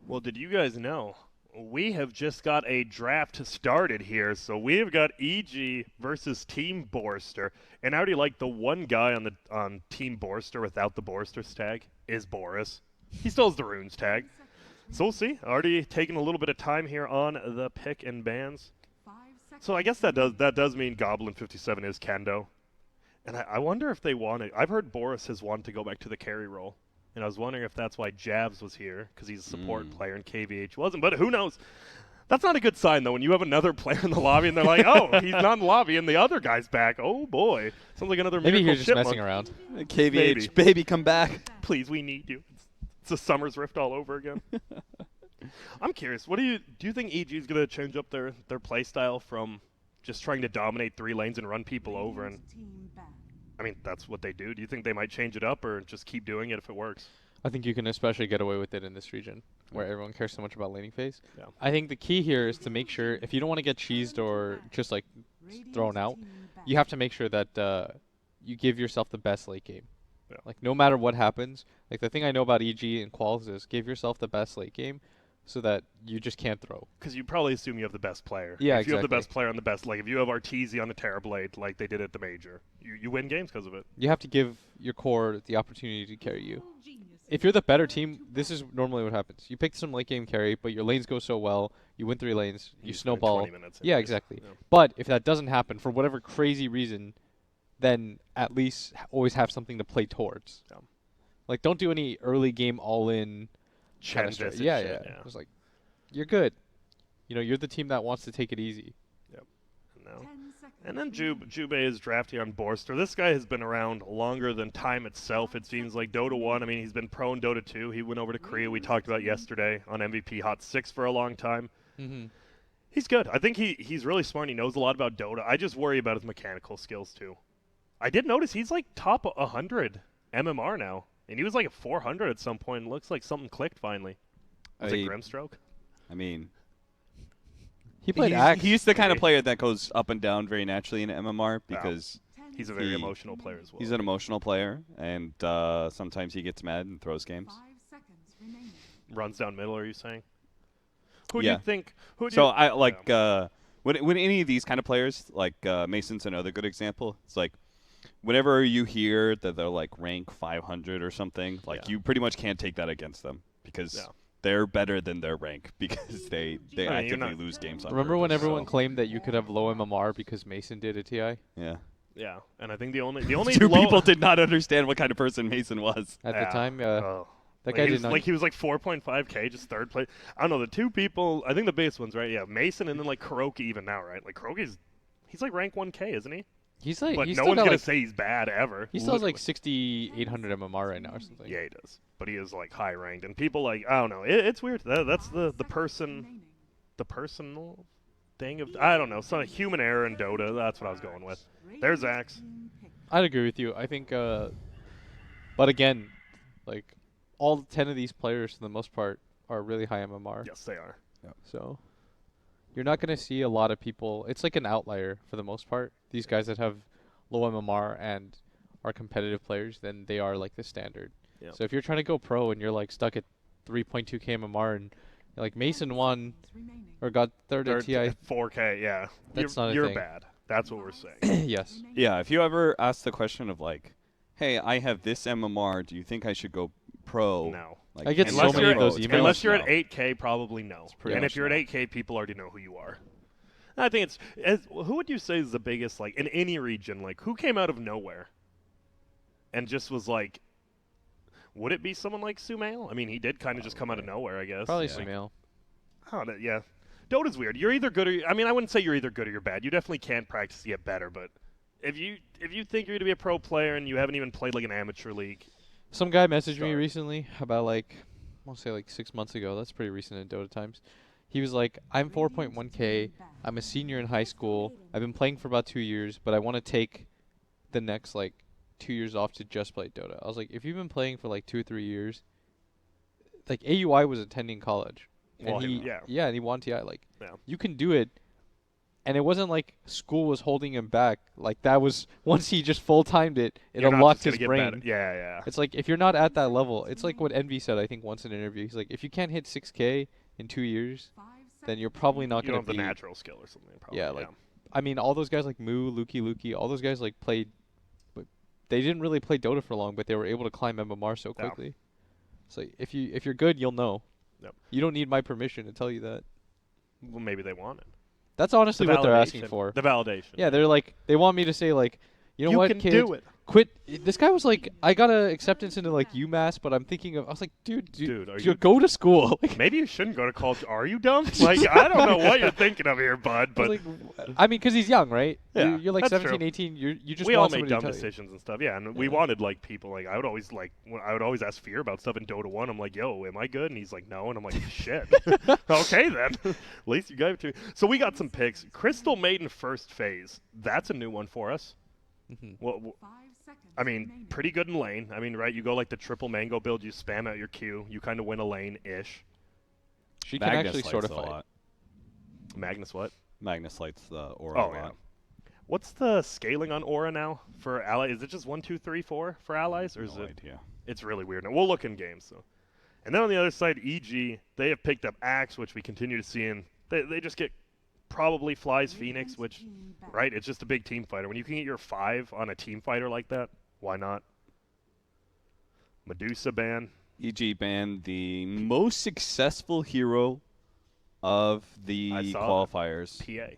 Well, did you guys know? We have just got a draft started here, so we've got EG versus Team Borster, and I already like the one guy on Team Borster without the Borster's tag is Boris. He still has the runes tag, so we'll see. Already taking a little bit of time here on the pick and bans, so I guess that does mean Goblin 57 is Kendo, and I wonder if they want it. I've heard Boris has wanted to go back to the carry role. And I was wondering if that's why Javs was here, because he's a support player and KVH wasn't. But who knows? That's not a good sign, though, when you have another player in the lobby and they're like, oh, he's not in the lobby and the other guy's back. Oh, boy. Sounds like another Maybe miracle he's just chipmunk. messing around. KVH, baby, come back. Please, we need you. It's a Summer's Rift all over again. I'm curious. What do you think EG is going to change up their play style from just trying to dominate 3 lanes and run people over? And I mean, that's what they do. Do you think they might change it up or just keep doing it if it works? I think you can especially get away with it in this region where everyone cares so much about laning phase. Yeah. I think the key here is to make sure if you don't want to get cheesed or just like thrown out, you have to make sure that you give yourself the best late game. Yeah. Like no matter what happens, like the thing I know about EG and quals is give yourself the best late game so that you just can't throw. Because you probably assume you have the best player. Yeah, if you have the exactly. best player on the best, like if you have Arteezy on the Terrorblade, like they did at the Major, you win games because of it. You have to give your core the opportunity to carry you. If you're the better team, this is normally what happens. You pick some late game carry, but your lanes go so well, you win 3 lanes, you spend 20 snowball. minutes Yeah, anyways. exactly. Yeah. But if that doesn't happen for whatever crazy reason, then at least always have something to play towards. Yeah. Like don't do any early game all in. Chen Kinda visit yeah, shit, yeah. It's like you're good. You know, you're the team that wants to take it easy. No. And then Jube is drafted on Borster. This guy has been around longer than time itself, it seems like. Dota 1, I mean, he's been pro in Dota 2. He went over to Korea, we talked about yesterday, on MVP Hot 6 for a long time. Mm-hmm. He's good. I think he's really smart. He knows a lot about Dota. I just worry about his mechanical skills, too. I did notice he's like top 100 MMR now. And he was like a 400 at some point. It looks like something clicked finally. Was it Grimstroke? I mean, He played Axe. he's the kind of player that goes up and down very naturally in MMR because He's a very emotional player as well. he's an emotional player, and sometimes he gets mad and throws games. Runs down middle, are you saying? Who do Yeah. you think? So I like when any of these kind of players, like Mason's another good example. It's like whenever you hear that they're like rank 500 or something, like you pretty much can't take that against them because they're better than their rank because they actively lose games on Remember when purpose, everyone so. claimed that you could have low MMR because Mason did a TI? Yeah. Yeah, and I think the only Two people did not understand what kind of person Mason was. At the time, that like guy he did was, not. like he was like 4.5K, just third place. I don't know, the 2 people, I think the biggest ones, right? Yeah, Mason and then like Kuroki even now, right? Like he's like rank 1K, isn't he? He's like, But he's no still one's got gonna like, say he's bad ever. he still has like Literally. 6,800 MMR right now or something. Yeah, he does. But he is like high ranked, and people like I don't know. It's weird. That's the personal thing of I don't know. Some human error in Dota. That's what I was going with. There's Axe. I'd agree with you. I think, but again, like all 10 of these players for the most part are really high MMR. Yes, they are. So you're not going to see a lot of people. It's like an outlier for the most part. These guys that have low MMR and are competitive players, then they are like the standard. Yep. So if you're trying to go pro and you're like stuck at 3.2k MMR and like Mason won or got third at TI, 4K. Yeah, That's not a you're thing. bad. That's what we're saying. yes. Yeah, if you ever ask the question of like, hey, I have this MMR, do you think I should go pro? No. Like, I get can so you many go of those pro? It's emails. pretty Unless much you're no. at 8K, probably no. pretty And much if you're no. at 8K, people already know who you are. I think who would you say is the biggest, like, in any region, like, who came out of nowhere and just was like, would it be someone like Sumail? I mean, he did kind of just come out of nowhere, I guess. Probably Yeah. Sumail. Oh, yeah. Dota's weird. You're either good or I mean, I wouldn't say you're either good or you're bad. You definitely can practice to get better, but if you think you're going to be a pro player and you haven't even played like an amateur league, Some guy messaged me Start. recently about like, I want to say like 6 months ago. That's pretty recent in Dota times. He was like, I'm 4.1k. I'm a senior in high school. I've been playing for about 2 years, but I want to take the next like 2 years off to just play Dota. I was like, if you've been playing for like 2 or 3 years, like AUI was attending college. Well, And he, yeah. and he won TI. Like, Yeah. you can do it And it wasn't like school was holding him back. Like that was once he just full-timed it, it You're not unlocked just gonna his get brain. better. Yeah. It's like if you're not at that level, it's like what Envy said I think once in an interview. He's like, if you can't hit 6K in 2 years, then you're probably not You going don't to have be the natural skill or something. Probably. Yeah, like I mean, all those guys like Moo, Lukey, all those guys like played, but they didn't really play Dota for long, but they were able to climb MMR so quickly. So if you're good, you'll know. Yep. You don't need my permission to tell you that. Well, maybe they want it. That's honestly what they're asking validation. for. The validation. Yeah, they're like they want me to say like, you know what, can kid, do it. quit. This guy was like, I got a acceptance into like UMass, but I'm thinking of. I was like, dude, Are you go to school. Like, maybe you shouldn't go to college. Are you dumb? Like, I don't know what you're thinking of here, bud. But like, I mean, because he's young, right? Yeah, you're like that's 17, true. 18. You just we all want made somebody to dumb tell you. decisions and stuff. Yeah, and we wanted like people. Like I would always ask Fear about stuff in Dota 1. I'm like, yo, am I good? And he's like, no. And I'm like, shit. Okay then. At least you gave it to me. So we got some picks. Crystal Maiden first phase. That's a new one for us. Well, I mean, pretty good in lane. I mean, right? You go like the triple mango build. You spam out your Q. You kind of win a lane-ish. She can Magnus actually sort of lights a fight. lot. Magnus what? Magnus lights the aura a Oh, yeah. lot. What's the scaling on aura now for ally? Is it just 1, 2, 3, 4 for allies, or is No it? idea. It's really weird. Now we'll look in games. So, and then on the other side, EG they have picked up Axe, which we continue to see in. They just get probably flies Phoenix, which right? It's just a big team fighter. When you can get your 5 on a team fighter like that, why not? Medusa ban. EG banned the most successful hero of the I saw qualifiers. PA.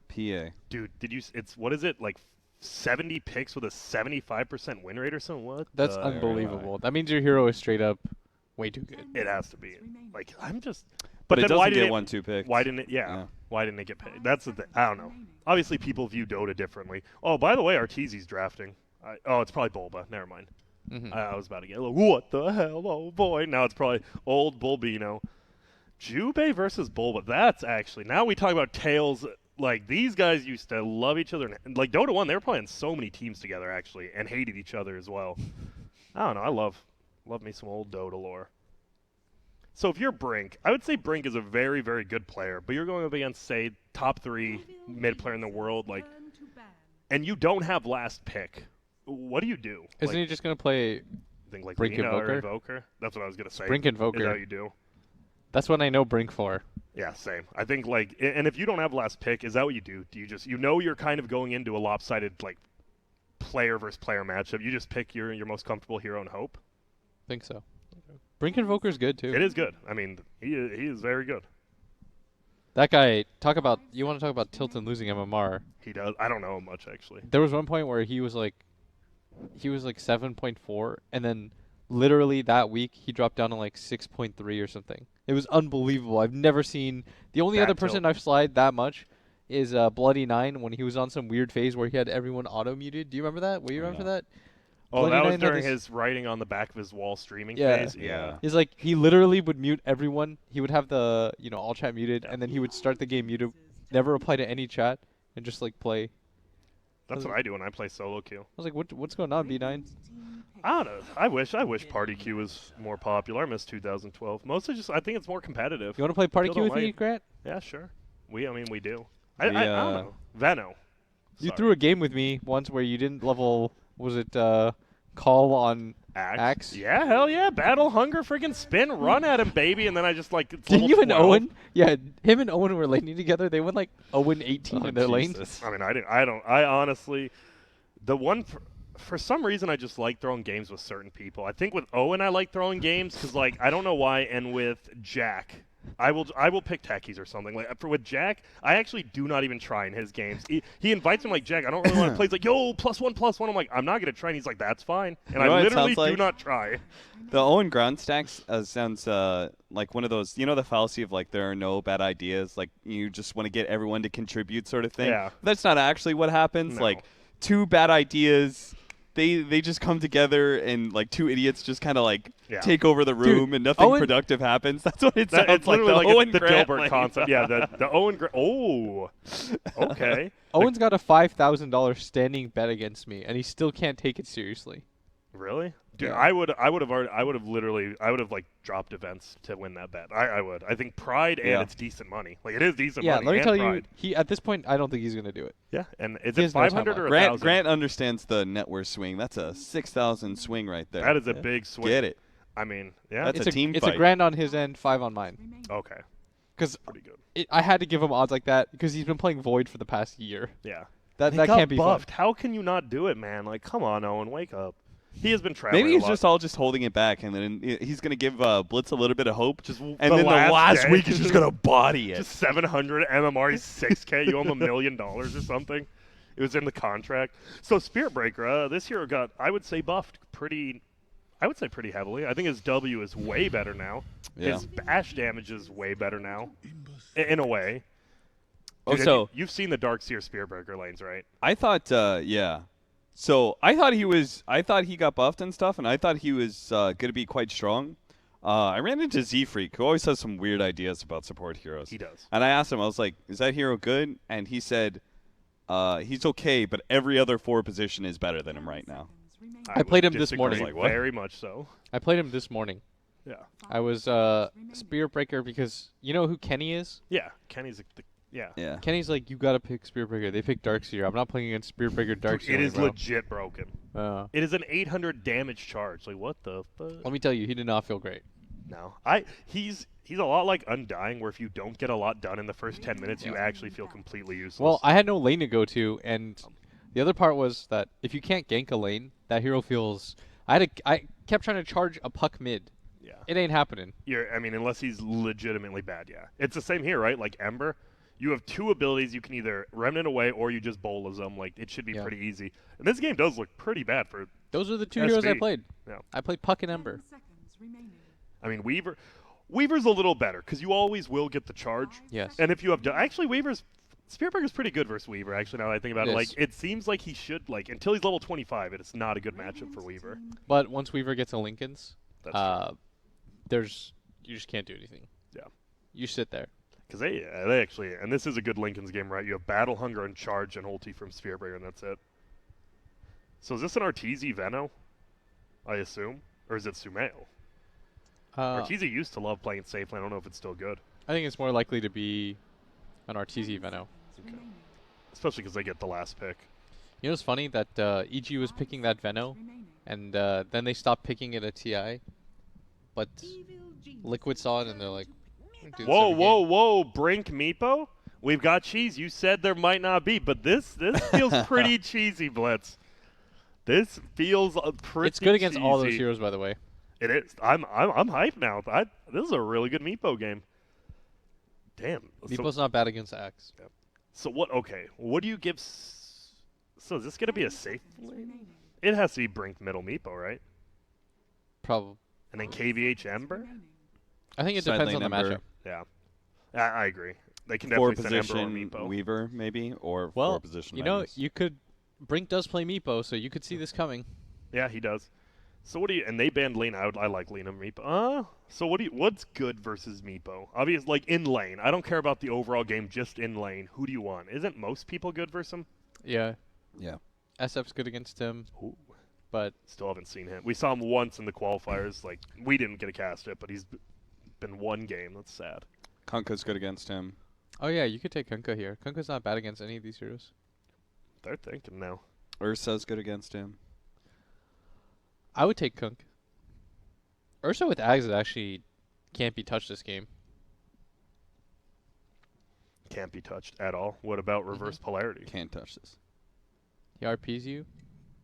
PA. Dude, did you? It's what is it like? 70 picks with a 75% win rate or something. What? That's the- unbelievable. That means your hero is straight up way too good. It has to be. Like I'm just. But it then doesn't why did get it, 1-2 picks. Why didn't it? Yeah. Why didn't it get paid? That's the thing. I don't know. Obviously, people view Dota differently. Oh, by the way, Arteezy's drafting. It's probably Bulba. Never mind. I was about to get like, what the hell? Oh boy. Now it's probably old Bulbino. Jubei versus Bulba. That's actually now we talk about tales. Like these guys used to love each other. And, like Dota 1, they were playing so many teams together actually, and hated each other as well. I don't know. I love me some old Dota lore. So if you're Brink, I would say Brink is a very, very good player, but you're going up against, say, top 3 mid player in the world, like, and you don't have last pick. What do you do? Isn't he just gonna play think like Brink Lina or Invoker? Invoker? That's what I was gonna say. Brink Invoker? Is that what you do? That's what I know Brink for. Yeah, same. I think like, and if you don't have last pick, is that what you do? Do you just, you're kind of going into a lopsided like player versus player matchup? You just pick your most comfortable hero and hope. Think so. Brink Invoker's good too. It is good. I mean, he is very good. That guy. You want to talk about Tilton losing MMR? He does. I don't know him much actually. There was one point where he was like 7.4, and then literally that week he dropped down to like 6.3 or something. It was unbelievable. I've never seen. The only That other person tilt. I've slid that much is Bloody 9 when he was on some weird phase where he had everyone auto muted. Do you remember that? Were you around for that? Oh, Bloody that was 9 had during this- his writing on the back of his wall streaming Yeah. phase. Yeah. He's like he literally would mute everyone. He would have the all chat muted, Yeah. and then he would start the game muted, never reply to any chat, and just like play. That's what I do when I play solo queue. I was like, what's going on, B9? I don't know. I wish Party Queue was more popular. I miss 2012. Mostly just I think it's more competitive. You want to play party Still queue don't with me, like- Grant? Yeah, sure. We do. I We, don't know. Veno. You Sorry. threw a game with me once where you didn't level. Was it call on Axe? Yeah, hell yeah. Battle hunger, freaking spin, run at him, baby. And then I just like. it's Didn't level you and 12. Owen? Yeah, him and Owen were laning together. They went like 0-18 in their lanes. Jesus. I mean, I honestly, the one for some reason I just like throwing games with certain people. I think with Owen I like throwing games because like I don't know why, and with Jack. I will pick techies or something. Like with Jack, I actually do not even try in his games. He invites him like, Jack, I don't really want to play. He's like, yo, +1/+1. I'm like, I'm not gonna try. And he's like, that's fine. And You know I what it literally sounds like? do not try. The Owen ground stacks sounds like one of those, the fallacy of like there are no bad ideas, like you just want to get everyone to contribute sort of thing. Yeah. That's not actually what happens. No. Like 2 bad ideas, they just come together and like 2 idiots just kind of like Yeah. take over the room and nothing Owen- productive happens. That's what it sounds It's like. literally The like Owen the Grant Dilbert lane. concept. Yeah, the Owen. Oh, okay. Owen's got a $5,000 standing bet against me, and he still can't take it seriously. Really? Dude, Yeah. I would have like dropped events to win that bet. I would. I think Pride and Yeah. it's decent money. Like it is decent Yeah, money. let me and tell Pride. you, at this point, I don't think he's gonna do it. Yeah, and is He it has no time 500 left. or Grant 1,000? Grant understands the net worth swing. That's a 6,000 swing right there. That is a Yeah. big swing. Get it? I mean, yeah. That's It's a team It's fight. a grand on his end, 5 on mine. Okay, Because pretty good. I had to give him odds like that because he's been playing Void for the past year. Yeah. That He that got can't be buffed. fun. How can you not do it, man? Like, come on, Owen, wake up. He has been traveling. Maybe he's a lot. just all just holding it back, and then he's gonna give Blitz a little bit of hope. Just And then the last last day, week he's just gonna body it. Just 700 MMR, he's 6K. You owe him $1 million or something. It was in the contract. So Spirit Breaker, this hero got, I would say, buffed pretty. I would say pretty heavily. I think his W is way better now. Yeah. His bash damage is way better now, in a way. Oh, Dude, so you've seen the Dark Seer Spirit Breaker lanes, right? I thought, yeah. So I thought he got buffed and stuff, and I thought he was gonna be quite strong. I ran into Z Freak, who always has some weird ideas about support heroes. He does. And I asked him, I was like, "Is that hero good?" And he said, "He's okay, but every other 4 position is better than him right now." I played would him this disagree morning. Like, what? Very much so. I played him this morning. Yeah. I was Spirit Breaker because you know who Kenny is? Yeah. Kenny's yeah. Yeah. Kenny's like, you gotta pick Spirit Breaker. They picked Darkseer. I'm not playing against Spirit Breaker Dude, Darkseer. it is bro. legit broken. It is an 800 damage charge. Like, what the fuck? Let me tell you, he did not feel great. No. He's a lot like Undying, where if you don't get a lot done in the first 10 minutes, you actually feel completely useless. Well, I had no lane to go to, and the other part was that if you can't gank a lane, that hero feels. I kept trying to charge a puck mid. yeah. It ain't happening. I mean, unless he's legitimately bad, yeah. It's the same here, right? Like Ember, you have 2 abilities. You can either Remnant away or you just bowl as them. Like, it should be Yeah. pretty easy. And this game does look pretty bad for. Those are the 2 heroes I SV. played. Yeah. I played Puck and Ember. I mean, Weaver's a little better because you always will get the charge. Yes. And if you have actually Spirit Breaker's pretty good versus Weaver. Actually, now that I think about it, It like is. it seems like he should until he's level 25. It's not a good matchup for Weaver. But once Weaver gets a Lincoln's, That's true. you just can't do anything. Yeah. You sit there. Because they actually, and this is a good Lincoln's game, right? You have Battle Hunger and Charge and ulti from Spirit Breaker, and that's it. So is this an Arteezy Veno? I assume, or is it Sumail? Arteezy used to love playing safe lane. I don't know if it's still good, I think it's more likely to be an Arteezy Veno. especially because they get the last pick. You know what's funny? That EG was picking that Veno, and then they stopped picking it at TI. But Liquid saw it, and they're like, "We're gonna do this Whoa, every whoa, game." whoa! Brink Meepo? We've got cheese. You said there might not be, but this feels pretty cheesy, Blitz. This feels pretty. It's good against all those cheesy. heroes, by the way. It is. I'm hyped now. This is a really good Meepo game. Damn. Meepo's not bad against Axe. So what? Okay. What do you give? So is this gonna be a safe lane? It has to be Brink middle Meepo, right? Probably. And then KVH Ember. I think it Side depends on lane the Ember. matchup. Yeah. I agree. They can 4 definitely send Ember or position Meepo. Weaver maybe, or 4 Well, position. you know, Magnus. you could. Brink does play Meepo, so you could see this coming. Yeah, he does. So what do you? And they banned Lena. I like Lena Meepo. So what's good versus Meepo? Obviously, like in lane. I don't care about the overall game. Just in lane. Who do you want? Isn't most people good versus him? Yeah. Yeah. SF's good against him, Ooh. but Still haven't seen him. We saw him once in the qualifiers. Like we didn't get to cast it, but he's been one game. That's sad. Kunkka's good against him. oh yeah, you could take Kunkka here. Kunkka's not bad against any of these heroes. They're thinking now. Ursa's good against him. I would take Kunk. Ursa with Ags actually can't be touched this game. Can't be touched at all. What about reverse polarity? Can't touch this. He RPs you,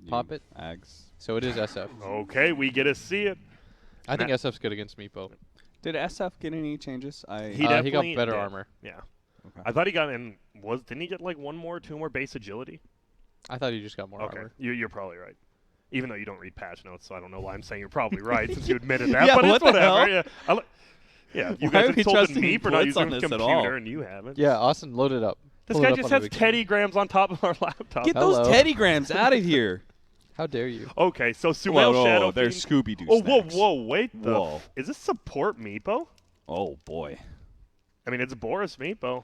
pop it. Ags. So it is SF. Okay, we get to see it. I think SF's good against Meepo. Did SF get any changes? He He got definitely better did. armor. Yeah. Okay. I thought he got in. Didn't he get like 2 more base agility? I thought he just got more Okay, armor. you're probably right. Even though you don't read patch notes, so I don't know why I'm saying you're probably right since you admitted that. Yeah, but what it's the whatever. hell? Yeah, you Why guys are we insulted trusting me for not Blitz on using a this at computer, all? and you haven't. Yeah, Austin, load it up. This Pull guy it up just on has the big screen. teddygrams on top of our laptop. Get Hello. those teddygrams out of here. How dare you? Okay, so Sumail Shadow. There's Fiend- Scooby Doo. Oh, whoa, wait. Whoa. Is this support Meepo? Oh boy, I mean, it's Boris Meepo.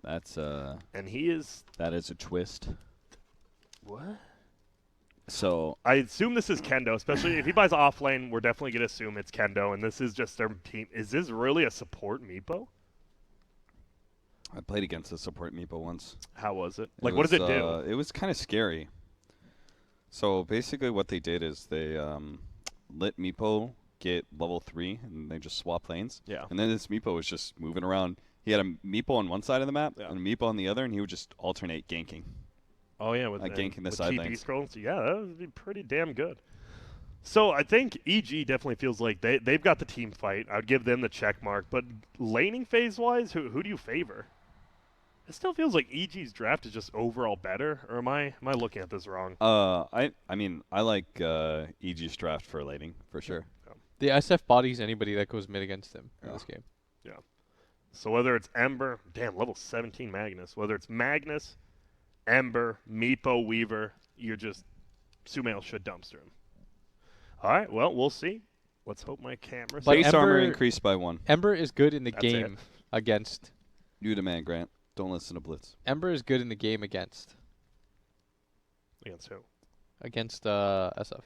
that's And he is. that is a twist. What? So I assume this is Kendo, especially if he buys off lane. We're definitely gonna assume it's Kendo, and this is just their team. Is this really a support Meepo? I played against a support Meepo once. How was it? Like, what does it do? It was kind of scary. So basically, what they did is they let Meepo get level 3, and they just swap lanes. Yeah. And then this Meepo was just moving around. He had a Meepo on one side of the map Yeah. and a Meepo on the other, and he would just alternate ganking. Oh yeah, with ganking the with side TP lanes. scrolls. Yeah, that would be pretty damn good. So I think EG definitely feels like they've got the team fight. I'd give them the check mark. But laning phase wise, who do you favor? It still feels like EG's draft is just overall better, or am I looking at this wrong? I mean I like EG's draft for laning for sure. The SF bodies anybody that goes mid against him in this game. Yeah. So whether it's Ember, damn, level 17 Magnus, whether it's Magnus, Ember, Meepo, Weaver, you're just Sumail should dumpster him. All right, well, we'll see. Let's hope my camera. But Base armor Ember- increased by 1. Ember is good in the That's game against. New demand, Grant. Don't listen to Blitz. Ember is good in the game against Against who? SF.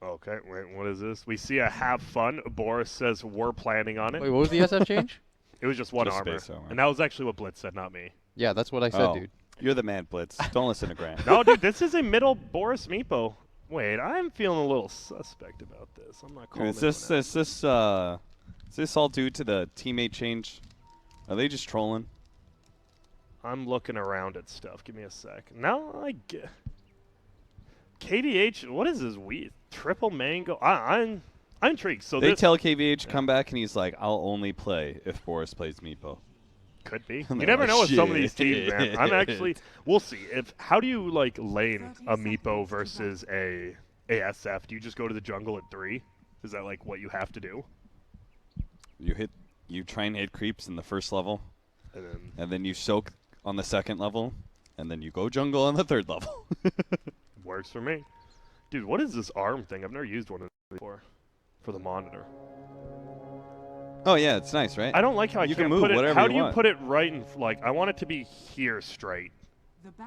Okay, wait, what is this? We see a have fun. Boris says we're planning on it. Wait, what was the SF change? It was just one Just armor. space armor. And that was actually what Blitz said, not me. Yeah, that's what I said, Oh. dude. You're the man, Blitz. Don't listen to Grant. No, dude, this is a middle Boris Meepo. Wait, I'm feeling a little suspect about this. I'm not calling Is this all due to the teammate change? Are they just trolling? I'm looking around at stuff. Give me a sec. Now I get KDH. What is this? Triple mango. I'm intrigued. So They this tell KVH come back and he's like, "I'll only play if Boris plays Meepo." could be. I'm You like, never "Oh, know with some of these shit." teams, man. I'm actually. We'll see. How do you like lane a Meepo versus a ASF? Do you just go to the jungle at 3? Is that like what you have to do? You try and hit creeps in the first level, And and then you soak on the second level, and then you go jungle on the third level. works for me. Dude, what is this arm thing? I've never used one of these before. For the monitor. Oh yeah, it's nice, right? I don't like how I You can't can move put it. whatever How you do you want. put it right in? Like, I want it to be here straight.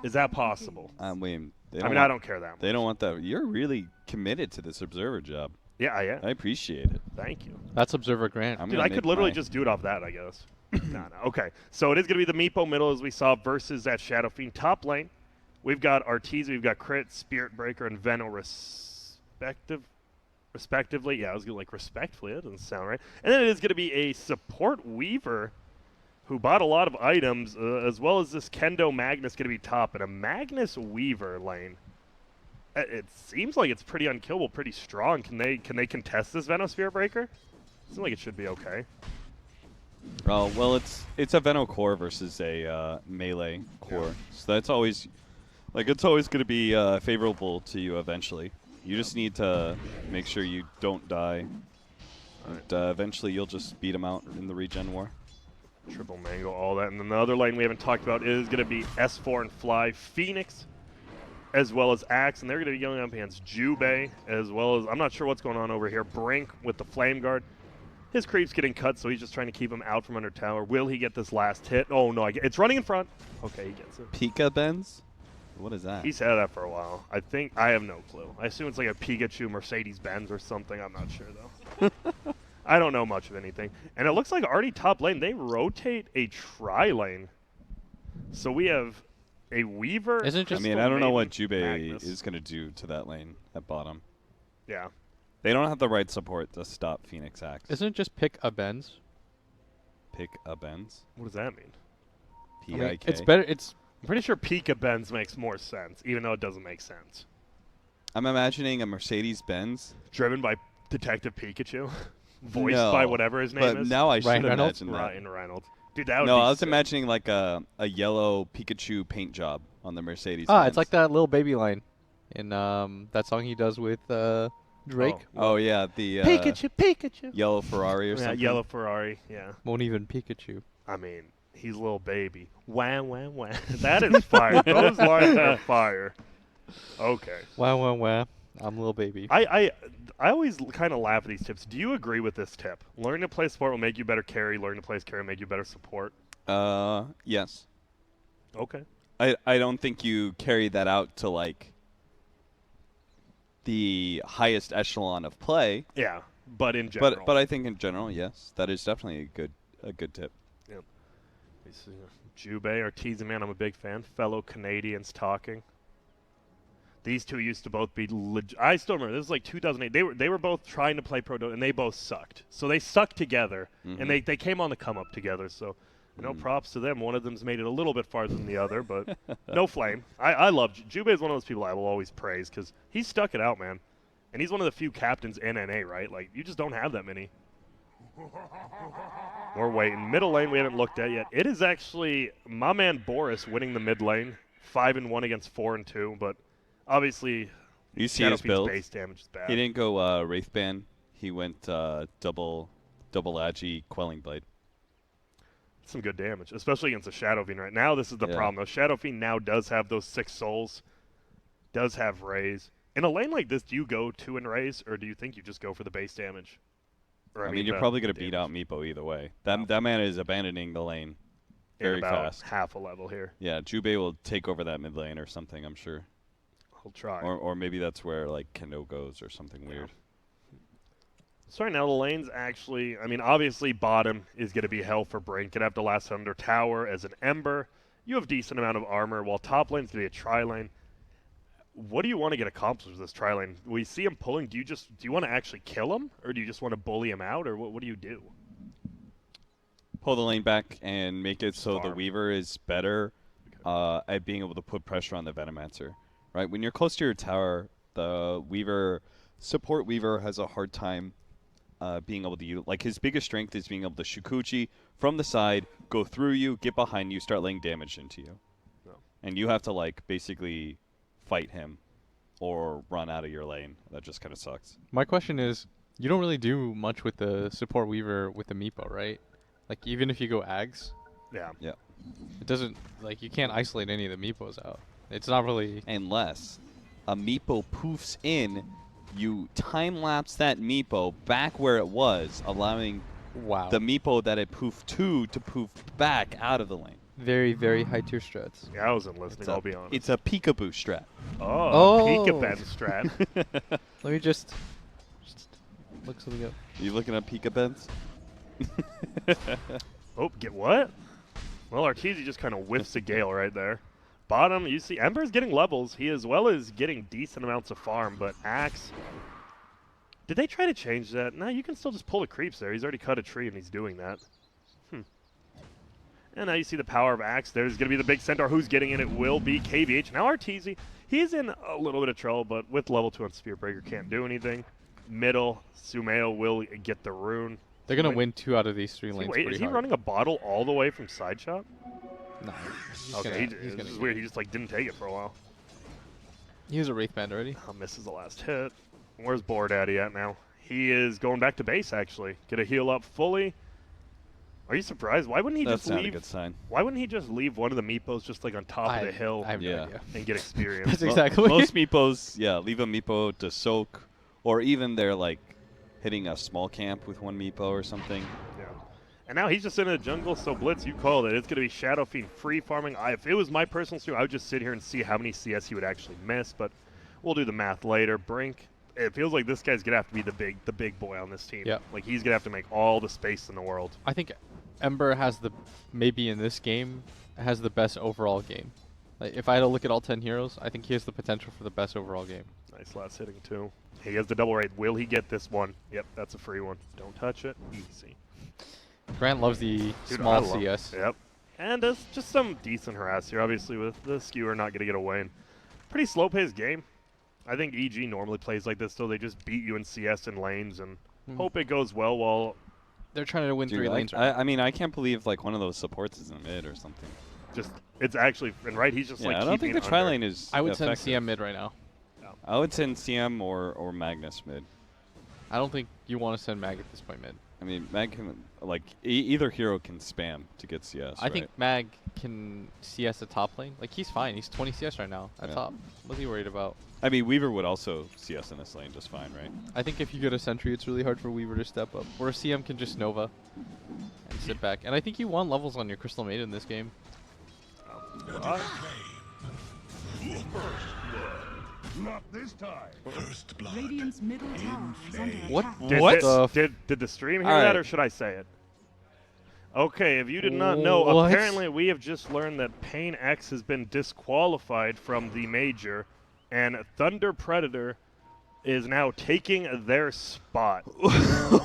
Is that possible? Wait, I mean, I don't care that much. They don't want that. You're really committed to this observer job. Yeah, I am. I appreciate it. Thank you. That's Observer Grant. I'm Dude, gonna I could make literally my- just do it off that, I guess. No. Okay, so it is going to be the Meepo middle, as we saw, versus that Shadow Fiend top lane. We've got Arteezy, we've got Crit, Spirit Breaker, and Veno respectively. Yeah, I was going to like respectfully. That doesn't sound right. And then it is going to be a support Weaver who bought a lot of items, as well as this Kendo Magnus going to be top, and a Magnus Weaver lane. It seems like it's pretty unkillable, pretty strong. Can they contest this Veno Spirit Breaker? Seems like it should be okay. Oh well, it's a Veno core versus a melee core, so that's always it's always going to be favorable to you eventually. You just need to make sure you don't die, and eventually you'll just beat them out in the regen war. Triple Mango, all that. And then the other lane we haven't talked about is going to be S4 and Fly, Phoenix, as well as Axe, and they're going to be going up against Jubei, as well as, I'm not sure what's going on over here, Brink with the Flame Guard. His creep's getting cut, so he's just trying to keep him out from under tower. Will he get this last hit? Oh, no, it's running in front. Okay, he gets it. Pika Benz? What is that? He's had that for a while. I have no clue. I assume it's like a Pikachu Mercedes-Benz or something. I'm not sure, though. I don't know much of anything. And it looks like already top lane, they rotate a tri-lane. So we have a Weaver. Isn't it just- I mean, I don't know what Maiden, Jubei Magnus. is going to do to that lane at bottom. Yeah. They don't have the right support to stop Phoenix Axe. Isn't it just pick a Benz? Pick a Benz? What does that mean? I mean, P-I-K? it's better. It's I'm pretty sure Pika Benz makes more sense, even though it doesn't make sense. I'm imagining a Mercedes-Benz. Driven by Detective Pikachu, voiced No, by whatever his name But is. now I should Ryan Reynolds? imagine that. Ryan Reynolds. Dude, that would No, be I was sick. imagining like a yellow Pikachu paint job on the Mercedes. it's like that little baby line in that song he does with Drake. Oh yeah, the Pikachu. yellow Ferrari or Yeah, something. yellow Ferrari. Yeah. Won't even Pikachu. I mean, he's a little baby. Wah, wah, wah. That is fire. Those lines are fire. Okay. Wow. I'm a little baby. I always kind of laugh at these tips. Do you agree with this tip? Learning to play support will make you better carry. Learning to play carry will make you better support. Yes. Okay. I don't think you carry that out to like the highest echelon of play. Yeah, but in general. But I think in general, yes, that is definitely a good tip. Yep. Jubei or teasing, man, I'm a big fan. Fellow Canadians talking. These two used to both be I still remember, this was like 2008. They were both trying to play Pro Dota, and they both sucked. So they stuck together, and they came on the come-up together. So, props to them. One of them's made it a little bit farther than the other, but no flame. I love Jubei is one of those people I will always praise because he stuck it out, man. And he's one of the few captains in NA, right? Like, you just don't have that many. We're waiting. Middle lane we haven't looked at yet. It is actually my man Boris winning the mid lane. 5-1 against 4-2, but obviously you see his build. Base damage is bad. He didn't go Wraithband. He went double Agi Quelling Blade. Some good damage, especially against a Shadow Fiend right now. This is the problem, though. Shadow Fiend now does have those 6 souls, does have Raise. In a lane like this, do you go 2 in Raise, or do you think you just go for the base damage? Or, I mean, you're probably going to beat out Meepo either way. That man is abandoning the lane very fast. Half a level here. Yeah, Jubei will take over that mid lane or something, I'm sure. He'll try. Or maybe that's where, like, Kendo goes or something weird. So right now the lane's actually, I mean, obviously bottom is going to be hell for Brink. Going to have to last under tower as an Ember. You have decent amount of armor, while top lane's going to be a tri-lane. What do you want to get accomplished with this tri-lane? We see him pulling. Do you want to actually kill him, or do you just want to bully him out, or what do you do? Pull the lane back and make it so the Weaver is better at being able to put pressure on the Venomancer. Right? When you're close to your tower, the support Weaver has a hard time being able to use, like, his biggest strength is being able to Shukuchi from the side, go through you, get behind you, start laying damage into you. No. And you have to, like, basically fight him or run out of your lane. That just kind of sucks. My question is, you don't really do much with the support Weaver with the Meepo, right? Like, even if you go Ags? Yeah. Yeah. It doesn't, like, you can't isolate any of the Meepos out. It's not really... Unless a Meepo poofs in, you time-lapse that Meepo back where it was, allowing the Meepo that it poofed to poof back out of the lane. Very, very high-tier strats. Yeah, I wasn't listening, I'll be honest. It's a peekaboo strat. Oh. Peekaboo strat. Let me just look something up. You looking at Peekabens? Oh, get what? Well, Arteezy just kind of whiffs a Gale right there. Bottom, you see Ember's getting levels. He as well as getting decent amounts of farm, but Axe... Did they try to change that? No, you can still just pull the creeps there. He's already cut a tree and he's doing that. And now you see the power of Axe. There's going to be the big centaur. Who's getting in? It will be KVH. Now Arteezy, he's in a little bit of trouble, but with level 2 on Spear Breaker, can't do anything. Middle, Sumeo will get the rune. They're going to win 2 out of these 3 lanes. Wait, is he running a bottle all the way from side shot? No. Okay, this is weird. He just like didn't take it for a while. He was a Wraithband already. Misses the last hit. Where's Boar Daddy at now? He is going back to base, actually. Get a heal up fully. Are you surprised? Why wouldn't he just leave? That's not a good sign. Why wouldn't he just leave one of the Meepos just like on top of the hill I have no idea. and get experience? That's exactly. Most Meepos, leave a Meepo to soak, or even they're like hitting a small camp with one Meepo or something. Yeah. And now he's just in the jungle, so Blitz, you called it. It's going to be Shadow Fiend free farming. If it was my personal stream, I would just sit here and see how many CS he would actually miss, but we'll do the math later. Brink, it feels like this guy's going to have to be the big boy on this team. Yeah. Like, he's going to have to make all the space in the world. I think Ember has maybe in this game, has the best overall game. Like, if I had to look at all 10 heroes, I think he has the potential for the best overall game. Nice last hitting, too. He has the double raid. Will he get this one? Yep, that's a free one. Don't touch it. Easy. Grant loves the small CS. Yep. And there's just some decent harass here, obviously, with the skewer not going to get away. And pretty slow-paced game. I think EG normally plays like this, so they just beat you in CS and lanes and hope it goes well while... They're trying to win 3 lanes right now. I mean, I can't believe like one of those supports is in mid or something. Just, it's actually, and right, he's just like I don't think the tri-lane is I would effective. send CM mid right now. No. I would send CM or Magnus mid. I don't think you want to send Mag at this point mid. I mean, Mag can, like, either hero can spam to get CS, I think Mag can CS the top lane. Like, he's fine. He's 20 CS right now at top. What's he worried about? I mean, Weaver would also CS in this lane just fine, right? I think if you get a sentry, it's really hard for Weaver to step up. Or CM can just Nova and sit back. And I think you won levels on your Crystal Maiden in this game. Not this time. First blood. Radiant's middle tower is under What? attack. What the? Did the stream hear All that, right. or should I say it? Okay, if you did not know, What? apparently we have just learned that Pain X has been disqualified from the major, and Thunder Predator is now taking their spot.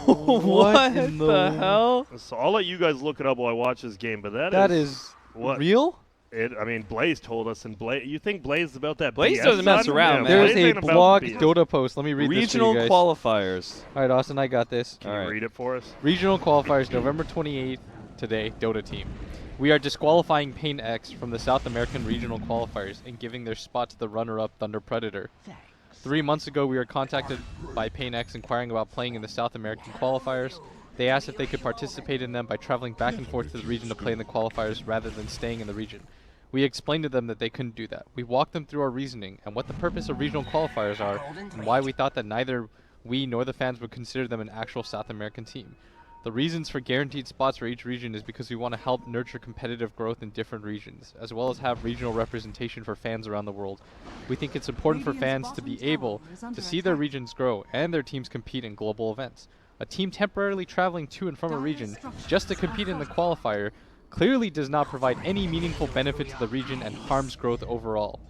What in the hell? So I'll let you guys look it up while I watch this game, but That is what? real? I mean, Blaze told us, and Blaze. You think Blaze is about that? Blaze BS, doesn't mess son? around, Yeah, man. There's Blaze a ain't about blog BS. Dota post. Let me read Regional this for you guys. qualifiers. All right, Austin, I got this. Can All you right. read it for us? Regional qualifiers, November 28th, today, Dota team. We are disqualifying Pain X from the South American regional qualifiers and giving their spot to the runner-up Thunder Predator. 3 months ago, we were contacted by Pain X inquiring about playing in the South American qualifiers. They asked if they could participate in them by traveling back and forth to the region to play in the qualifiers rather than staying in the region. We explained to them that they couldn't do that. We walked them through our reasoning and what the purpose of regional qualifiers are and why we thought that neither we nor the fans would consider them an actual South American team. The reasons for guaranteed spots for each region is because we want to help nurture competitive growth in different regions, as well as have regional representation for fans around the world. We think it's important for fans to be able to see their regions grow and their teams compete in global events. A team temporarily traveling to and from a region just to compete in the qualifier clearly does not provide any meaningful benefit to the region and harms growth overall.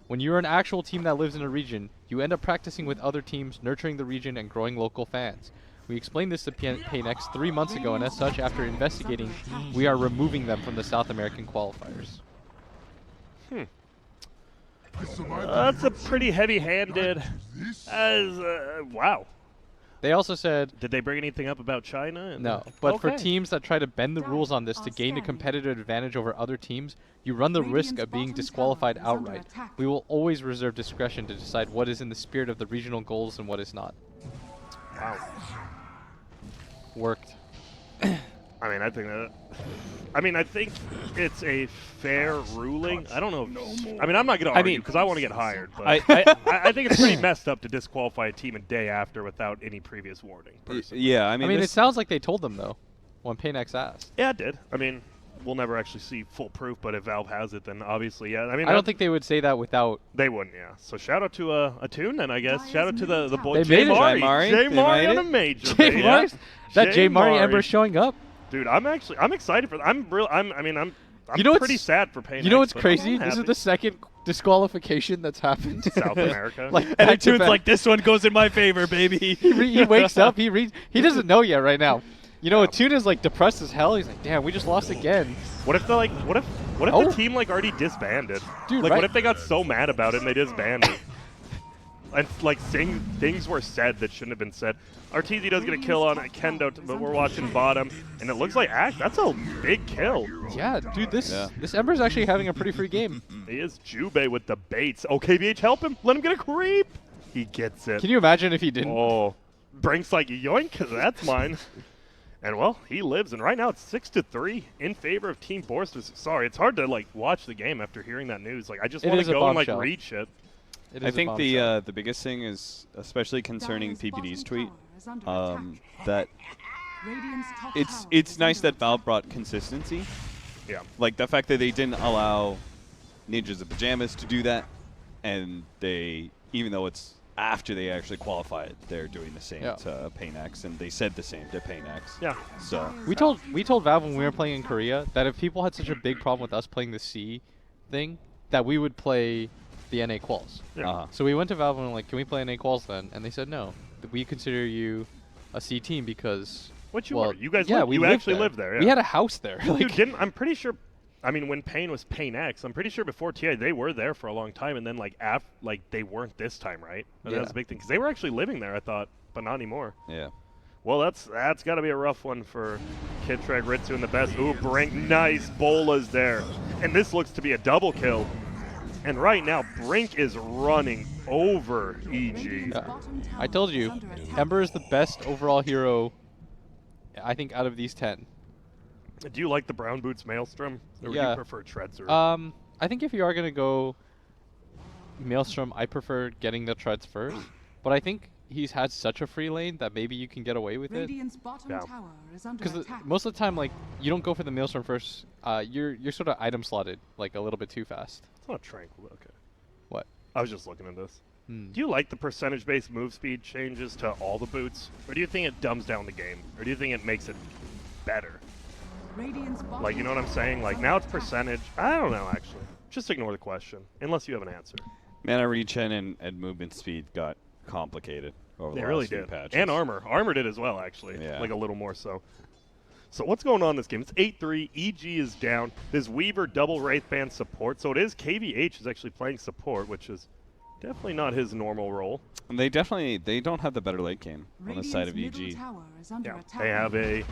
When you're an actual team that lives in a region, you end up practicing with other teams, nurturing the region, and growing local fans. We explained this to Pain X 3 months ago, and as such, after investigating, we are removing them from the South American qualifiers. That's a pretty heavy-handed. Wow. They also said, Did they bring anything up about China? And no, but for Okay. teams that try to bend the rules on this to gain a competitive advantage over other teams, you run the risk of being disqualified outright. We will always reserve discretion to decide what is in the spirit of the regional goals and what is not. Wow. Worked. I mean, I think it's a fair ruling. I don't know. I'm not going to argue because I want to get hired. But I think it's pretty messed up to disqualify a team a day after without any previous warning. Personally. Yeah, I mean, it sounds like they told them, though, when Pain X asked. Yeah, it did. I mean, we'll never actually see full proof, but if Valve has it, then obviously, yeah. I mean, I don't think they would say that without. they wouldn't. Yeah. So shout out to a tune, then I guess shout out to the boy They Jay made it. Mari. Jay Mari. Jay They Mari made on it. a major. Jay baby. Mari? That Jay Jay Mari Mari. Ember showing up. Dude, I'm excited for. I'm You know what's- pretty sad for Pain. You know X, what's but crazy? I'm This is happy. the second disqualification that's happened. South America. like And back to Tune's back. like, this one goes in my favor, baby. he wakes up, he reads. He doesn't know yet right now. You know, Tune is like depressed as hell. He's like, damn, we just lost again. What if they're like, what if Oh. the team like already disbanded? Dude, like, right. what if they got so mad about it and they disbanded? And like things were said that shouldn't have been said. RTZ does get a kill on Kendo, but we're watching bottom, and it looks like that's a big kill. Yeah, dude, this Ember's actually having a pretty free game. He is Jubei with the baits. Oh, KVH, help him! Let him get a creep. He gets it. Can you imagine if he didn't? Oh, Brink's like yoink, 'cause that's mine. And well, he lives, and right now it's 6-3 in favor of Team Borster. Sorry, it's hard to like watch the game after hearing that news. Like I just It want is to a go and like bombshell. read shit. It I is a think bombshell. the biggest thing is, especially concerning Dire's PPD's bottom tweet, tower is under attack. that Radiant's top it's tower it's is nice under that Valve attack. brought consistency. Yeah. Like the fact that they didn't allow Ninjas of Pajamas to do that, and they, even though it's after they actually qualified, they're doing the same Yeah. to Pain X, and they said the same to Pain X. Yeah. So We told Valve when we were playing in Korea that if people had such a big problem with us playing the C thing, that we would play the NA quals. Yeah. So we went to Valve and were like, can we play NA quals then? And they said no. That we consider you a C team because What you well, were? You guys yeah, lived, we you lived actually there. lived there. Yeah. We had a house there. Dude, like, I'm pretty sure. I mean, when Pain was Pain X, I'm pretty sure before TA they were there for a long time, and then like they weren't this time, right? But that was Yeah. a big thing because they were actually living there, I thought, but not anymore. yeah. Well, that's got to be a rough one for Kid Trek Ritsu and the best. Ooh, Brink, nice bolas there, and this looks to be a double kill. And right now, Brink is running over EG. Yeah. I told you, Ember is the best overall hero, I think, out of these 10. Do you like the Brown Boots Maelstrom, or would Yeah. you prefer Treads? Or I think if you are going to go Maelstrom, I prefer getting the treads first. But I think he's had such a free lane that maybe you can get away with it. Radiant's bottom Yeah. tower is under Because attack. most of the time, like, you don't go for the Maelstrom first. You're sort of item slotted, like, a little bit too fast. it's not tranquil. Okay. What? I was just looking at this. Do you like the percentage-based move speed changes to all the boots? Or do you think it dumbs down the game? Or do you think it makes it better? Radiant's bottom Like, you know what I'm saying? Like, now it's percentage. I don't know, actually. Just ignore the question, unless you have an answer. Mana regen and movement speed got complicated over They the really last few did. patches. And armor. Armor did as well, actually. Yeah. Like, a little more so. So what's going on in this game? It's 8-3. EG is down. There's Weaver double Wraithband support. So it is KVH is actually playing support, which is definitely not his normal role. And they don't have the better late game on the side of Radiant's EG. middle tower is under Yeah, attack. they have a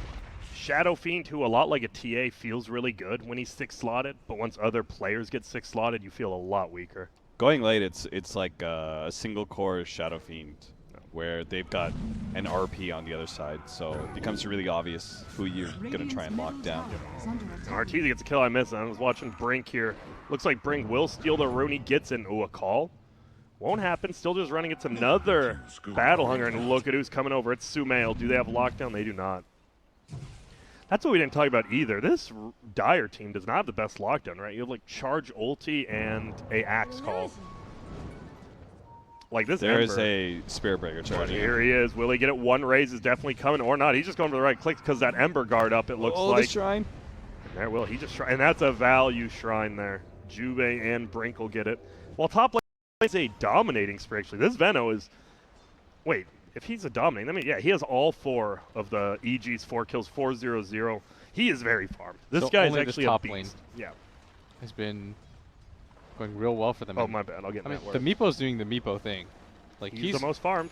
Shadow Fiend who, a lot like a TA, feels really good when he's 6-slotted, but once other players get 6-slotted, you feel a lot weaker. Going late, it's like a single core Shadow Fiend, where they've got an RP on the other side, so it becomes really obvious who you're gonna try and lock down. Arteezy gets a kill. I missed it. I was watching Brink here. Looks like Brink will steal the rune. He gets in. Ooh, a call. Won't happen. Still just running. It's another Battle Hunger, and look at who's coming over. It's Sumail. Do they have lockdown? They do not. That's what we didn't talk about either. This Dire team does not have the best lockdown, right? You have like charge ulti and a axe call. Like this There is Ember. a Spirit Breaker charging. Here he is. Will he get it? One raise is definitely coming, or not. He's just going for the right click because that Ember guard up, it looks Oh, like. the shrine. There will. He just and that's a value shrine there. Juve and Brink will get it. While top lane is a dominating spree, actually. This Veno is. Wait, if he's a dominating, I mean, yeah, he has all 4 of the EG's 4 kills, 4-0-0. He is very farmed. This So guy is only this actually a top beast. lane. Yeah. Has been going real well for them. Oh, my bad. I'll get I mean, that the word. Meepo's doing the Meepo thing. Like He's the most farmed.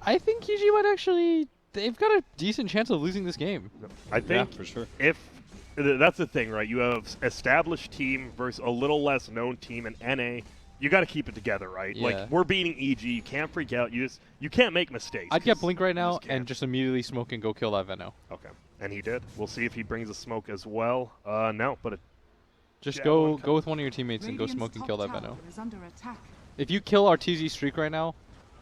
I think EG might actually. They've got a decent chance of losing this game. I Yeah, think for sure. if that's the thing, right? You have established team versus a little less known team in NA. You got to keep it together, right? Yeah. Like we're beating EG. You can't freak out. You can't make mistakes. I'd get 'cause Blink right you now can't. and just immediately smoke and go kill that Veno. Okay, and he did. We'll see if he brings a smoke as well. No, but Just Yeah, go one go with one of your teammates and go Radiant's smoke and top kill that tower Veno. is under attack. If you kill Arteezy streak right now,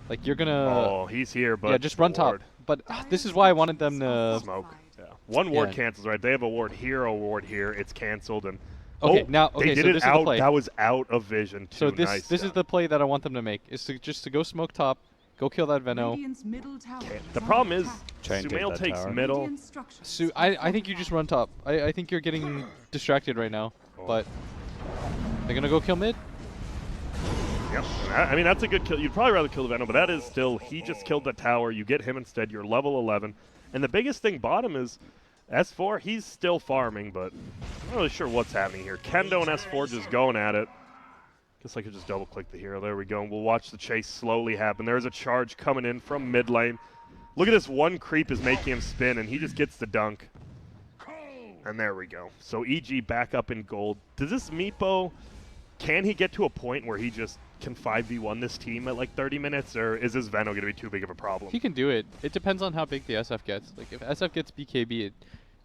like you're gonna oh, he's here. But yeah, just run top. ward. But this is why I wanted them to. Smoke. Yeah, one ward Yeah. cancels, right? They have a ward here, a ward here. It's canceled, and Okay, oh, now they did so it this is the out. play. That was out of vision too. So this Nice. this is the play that I want them to make is to go smoke top, go kill that Veno. Radiant's middle tower Okay, is the under problem is attack. Try and take Sumail that takes tower. middle. Radiant structures So are I think you just run top. I think you're getting distracted right now, Oh. but they're gonna go kill mid. Yep. I mean, that's a good kill. You'd probably rather kill the Venom, but that is still, he just killed the tower. You get him instead. You're level 11. And the biggest thing bottom is S4, he's still farming, but I'm not really sure what's happening here. Kendo and S4 just going at it. Guess I could just double click the hero. There we go. And we'll watch the chase slowly happen. There's a charge coming in from mid lane. Look at this one creep is making him spin, and he just gets the dunk. And there we go. So EG back up in gold. Does this Meepo, can he get to a point where he just can 5v1 this team at like 30 minutes, or is this Veno going to be too big of a problem? He can do it. It depends on how big the SF gets. Like if SF gets BKB,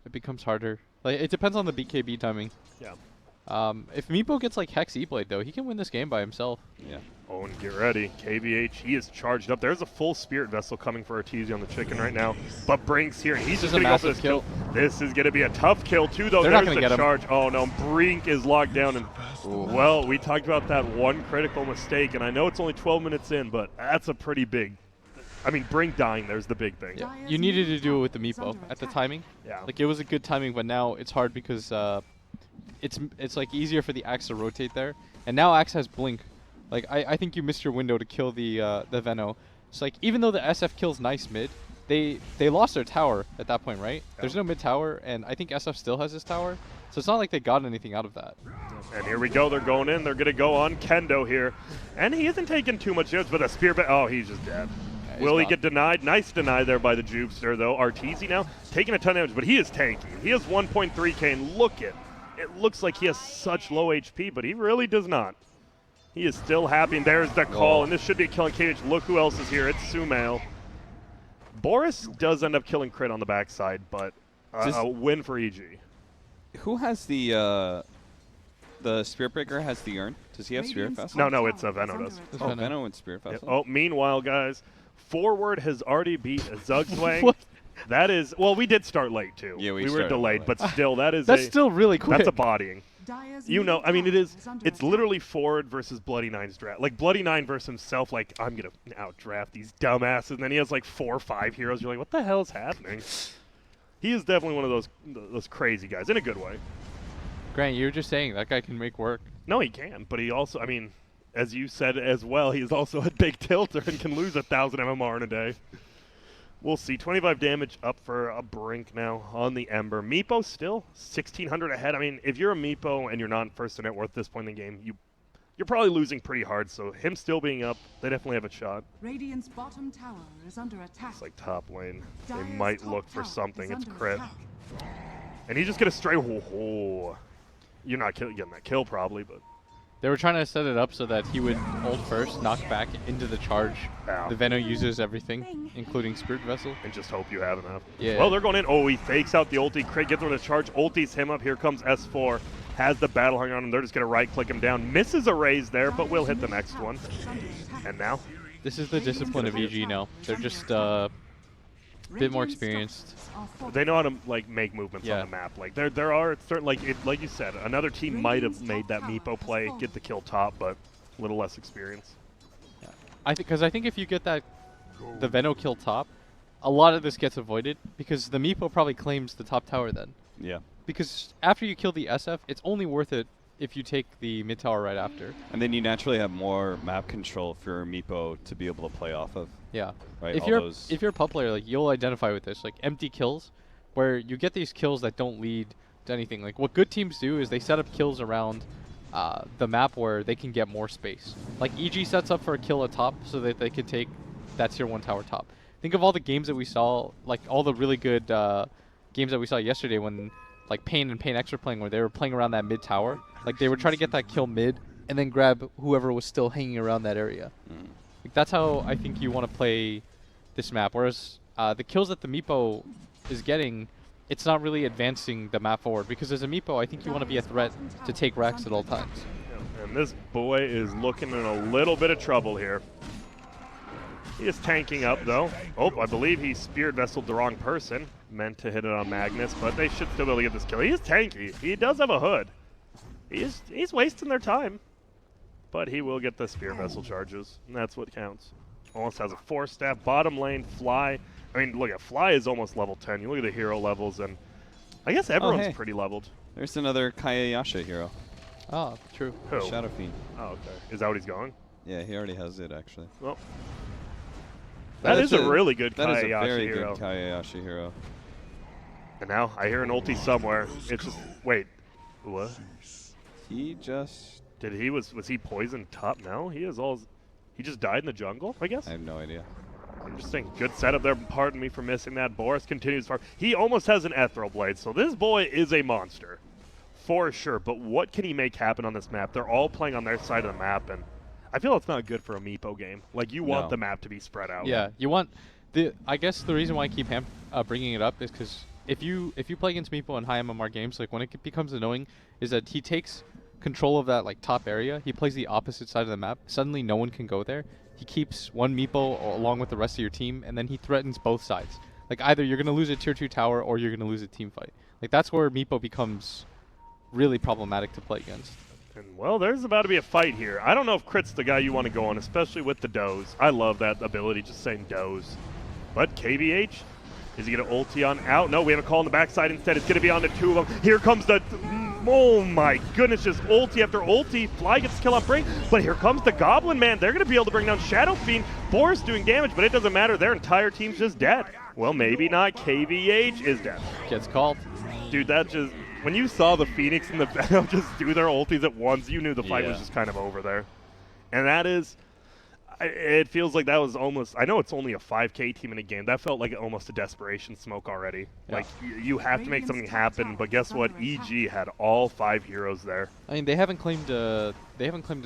it becomes harder. Like it depends on the BKB timing. Yeah. If Meepo gets like Hex E-Blade though, he can win this game by himself. Yeah. Oh, and get ready. KVH, he is charged up. There's a full Spirit Vessel coming for Arteezy on the chicken right now. But Brink's here. He's This just is a going to go for massive this kill. This is going to be a tough kill, too, though. They're not There's gonna the get him. charge. Oh, no. Brink is locked down. And, well, we talked about that one critical mistake, and I know it's only 12 minutes in, but that's a pretty big. I mean, Brink dying, there's the big thing. Yeah. Dire's You needed middle to do it with the tower is Meepo under at the attack. timing. Yeah. Like it was a good timing, but now it's hard because it's like easier for the Axe to rotate there, and now Axe has Blink. Like I think you missed your window to kill the Veno. It's like even though the SF kills nice mid, they lost their tower at that point, right? Yeah. There's no mid tower, and I think SF still has his tower, so it's not like they got anything out of that. And here we go. They're going in. They're going to go on Kendo here. And he isn't taking too much damage, but a spear. Oh, he's just dead. Yeah, he's Will he gone. get denied? Nice deny there by the Jubester, though. Arteezy now taking a ton of damage, but he is tanky. He has 1.3k, and look it. It looks like he has such low HP, but he really does not. He is still happy, and there's the call, and this should be a killing KH. Look who else is here. It's Sumail. Boris does end up killing Crit on the backside, but a win for EG. Who has the Spirit Breaker has the urn? Does he have Spirit Radiant's Vessel? No, top it's tower Veno is under does. attack. It's Oh, Veno. Veno and Spirit Yep. Vessel. Oh, meanwhile, guys, Forward has already beat Zugzwang. What? That is, well, we did start late, too. Yeah, we were started delayed, late. but still, that is That's still really quick. that's a bodying. Dire's you know, middle I mean, tower it's under attack. literally Forward versus Bloody Nine's draft. Like, Bloody Nine versus himself, like, I'm going to outdraft these dumbasses. And then he has, like, 4 or 5 heroes. You're like, what the hell is happening? He is definitely one of those crazy guys, in a good way. Grant, you were just saying that guy can make work. No, he can, but he also, I mean, as you said as well, he is also a big tilter and can lose 1,000 MMR in a day. We'll see. 25 damage up for a Brink now on the Ember. Meepo still 1,600 ahead. I mean, if you're a Meepo and you're not first to net worth at this point in the game, you're probably losing pretty hard. So him still being up, they definitely have a shot. Radiant's bottom tower is under attack. It's like top lane. They Dire's might top look for tower something. is It's under crit. attack. And he's just going to stray. Oh. You're not getting that kill probably, but. They were trying to set it up so that he would ult first, knock back into the charge. Ow. The Veno uses everything, including Spirit Vessel. And just hope you have enough. Yeah. Well, they're going in. Oh, he fakes out the ulti. Crit gets him to charge. Ultis him up. Here comes S4. Has the battle hung on him. They're just going to right-click him down. Misses a raise there, but we'll hit the next one. And now? This is the discipline of EG now. They're just a bit more experienced. They know how to like make movements Yeah. on the map. Like there are certain like you said, another team might have made that Meepo play, get the kill top, but a little less experience. I think if you get that the Veno kill top, a lot of this gets avoided because the Meepo probably claims the top tower then. Yeah. Because after you kill the SF, it's only worth it if you take the mid tower right after. And then you naturally have more map control for your Meepo to be able to play off of. Yeah. Right. If you're a pub player, like you'll identify with this, like empty kills, where you get these kills that don't lead to anything. Like what good teams do is they set up kills around the map where they can get more space. Like EG sets up for a kill at top so that they can take that tier 1 tower top. Think of all the games that we saw, like all the really good games that we saw yesterday when like Pain and Pain X were playing, where they were playing around that mid tower. Like they would try to get that kill mid and then grab whoever was still hanging around that area. Like that's how I think you want to play this map. Whereas the kills that the Meepo is getting, it's not really advancing the map forward. Because as a Meepo, I think you want to be a threat to take racks at all times. And this boy is looking in a little bit of trouble here. He is tanking up though. Oh, I believe he Spirit Vesseled the wrong person. Meant to hit it on Magnus, but they should still be able to get this kill. He is tanky. He does have a hood. He's wasting their time. But he will get the Spear Vessel charges, and that's what counts. Almost has a 4-staff. Bottom lane, Fly. I mean, look at Fly is almost level 10. You look at the hero levels, and I guess everyone's hey. pretty leveled. There's another Kayayasha hero. Oh, true. Who? Shadow Fiend. Oh, okay. Is that what he's going? Yeah, he already has it actually. Well, that is a really good That is a Kayayasha very hero. good Kayayasha hero. And now I hear an ulti somewhere. It's just wait. What? He just... Was he poisoned top? No, he just died in the jungle, I guess. I have no idea. Interesting. Good setup there. Pardon me for missing that. Boris continues far. He almost has an Ethereal Blade, so this boy is a monster. For sure. But what can he make happen on this map? They're all playing on their side of the map, and I feel it's not good for a Meepo game. Like, you want the map to be spread out. Yeah, you want I guess the reason why I keep bringing it up is because if you play against Meepo in high MMR games, like when it becomes annoying, is that he takes control of that like top area. He plays the opposite side of the map. Suddenly, no one can go there. He keeps one Meepo along with the rest of your team, and then he threatens both sides. Like either you're gonna lose a tier 2 tower or you're gonna lose a team fight. Like that's where Meepo becomes really problematic to play against. And, well, there's about to be a fight here. I don't know if Crit's the guy you want to go on, especially with the doze. I love that ability, just saying doze. But KVH, is he going to ulti on out? No, we have a call on the backside instead. It's going to be on the 2 of them. Here comes the... Oh, my goodness, just ulti after ulti. Fly gets the kill on Brink, but here comes the Goblin Man. They're going to be able to bring down Shadow Fiend. Boris doing damage, but it doesn't matter. Their entire team's just dead. Well, maybe not. KVH is dead. Gets called. Dude, that just... When you saw the Phoenix and the Venom just do their ultis at once, you knew the fight was just kind of over there. And that is... It feels like that was almost... I know it's only a 5K team in a game. That felt like almost a desperation smoke already. Yeah. Like, you have to make something happen, but guess what? EG had all 5 heroes there. I mean, they haven't claimed a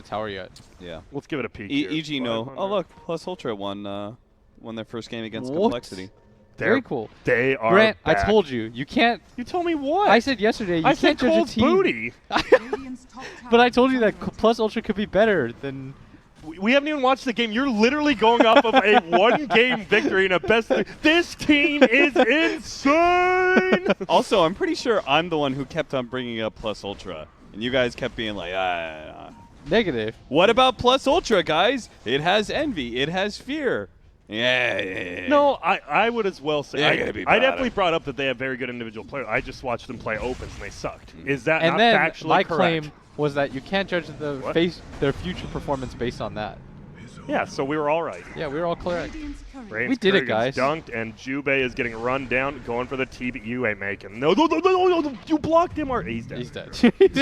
tower yet. Yeah. Let's give it a peek here. EG no. 500. Oh, look. Plus Ultra won their first game against What? Complexity. Very cool. They are Grant, back. I told you, you can't. You told me what? I said yesterday, you I can't said judge a cold team. booty. But I told you that Plus Ultra could be better than. We haven't even watched the game. You're literally going off of a 1-game victory in a best. This team is insane. Also, I'm pretty sure I'm the one who kept on bringing up Plus Ultra And you guys kept being like, Negative. What about Plus Ultra, guys? It has envy. It has fear. Yeah. No, I would as well say. Yeah, you gotta be I proud definitely of- brought up that they have very good individual players. I just watched them play opens and they sucked. Is that And not then factually my correct? claim was that you can't judge What? their future performance based on that. Yeah, so we were all right. Yeah, we were all correct. Radiant's courier. Radiance We did it, Courier guys. gets dunked, and Jube is getting run down, going for the TB. You ain't making. No, you blocked him, or he's dead. He's dead.